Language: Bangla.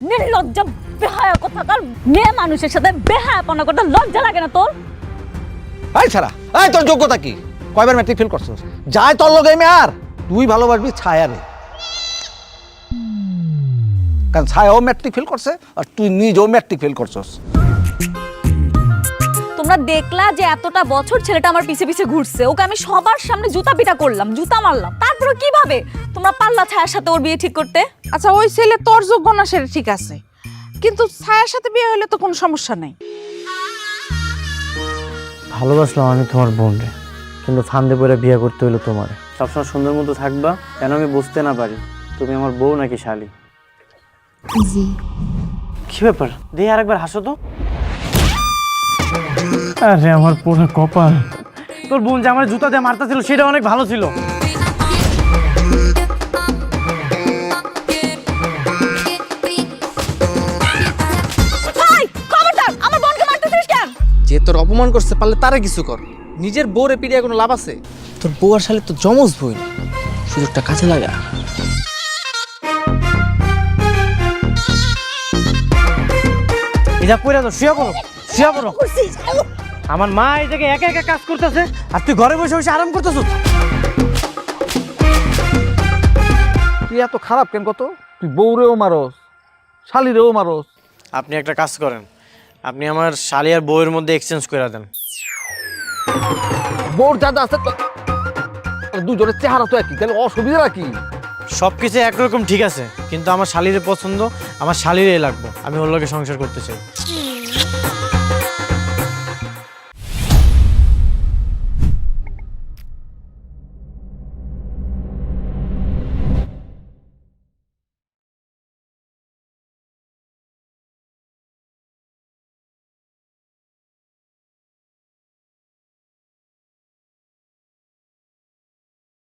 নির্লজ্জ বেহায়া কোথাকার মেয়ে মানুষের সাথে বেহায়াপনা করতে লজ্জা লাগে না তোর? এই ছাড়া, এই তোর যোগ্যতা কি? কয়বার ম্যাট্রিক ফেল করছিস? যায় তোর লগে আর তুই ভালোবাসবি ছায়ারে, কারণ ছায়াও ম্যাট্রিক ফেল করছে আর তুই নিজেও ম্যাট্রিক ফেল করছিস। তোমরা দেখলা যে এতটা বছর ছেলেটা আমার পিছে পিছে ঘুরছে, ওকে আমি সবার সামনে জুতা পিটা করলাম, জুতা মারলাম, তারপরে কিভাবে তোমরা পারলা ছায়ার সাথে ওর বিয়ে ঠিক করতে? আচ্ছা ওই ছেলে তোর যোগ্য না সেটা ঠিক আছে, কিন্তু ছায়ার সাথে বিয়ে হলে তো কোনো সমস্যা নেই। ভালোবাসলাম আমি তোমার বোনরে, কিন্তু ফান্দে পড়ে বিয়ে করতে হইলো তোমার। সবসময় সুন্দর মতো থাকবা, কেন আমি বুঝতে না পারি তুমি আমার বউ নাকি শালি। জি। কি ব্যাপার, দেখি আরেকবার হাসো তো। আরে আমার পুরো কপাল, তোর বোন যে আমার জুতা দিয়ে মারতেছিল সেটা অনেক ভালো ছিল। আমার বোনকে মারতেছিস কেন? যে তোর অপমান করতে পারলে তারে কিছু কর, নিজের বউরে পিড়িয়ে কোনো লাভ আছে? তোর বউ আর শালে তো জমজ বই, সুযোগটা কাজে লাগা। এটা কইরা তো শুয়া পড়ো, শুয়া পড়ো। আমার মা এই জায়গায় একা একা কাজ করতেছে আর তুই ঘরে বসে বসে আরাম করতেছ। তুই এত খারাপ কেন কত? তুই বউরেও মারস, শালিরেও মারস। আপনি একটা কাজ করেন, আপনি আমার শালি আর বউয়ের মধ্যে এক্সচেঞ্জ করে দেন। বউর দাদা আছে তো, দুজনের চেহারা তো একই, তাহলে অসুবিধা কি? সবকিছু একরকম ঠিক আছে, কিন্তু আমার শালিরে পছন্দ, আমার শালিরে লাগবে, আমি ওর লগে সংসার করতে চাই।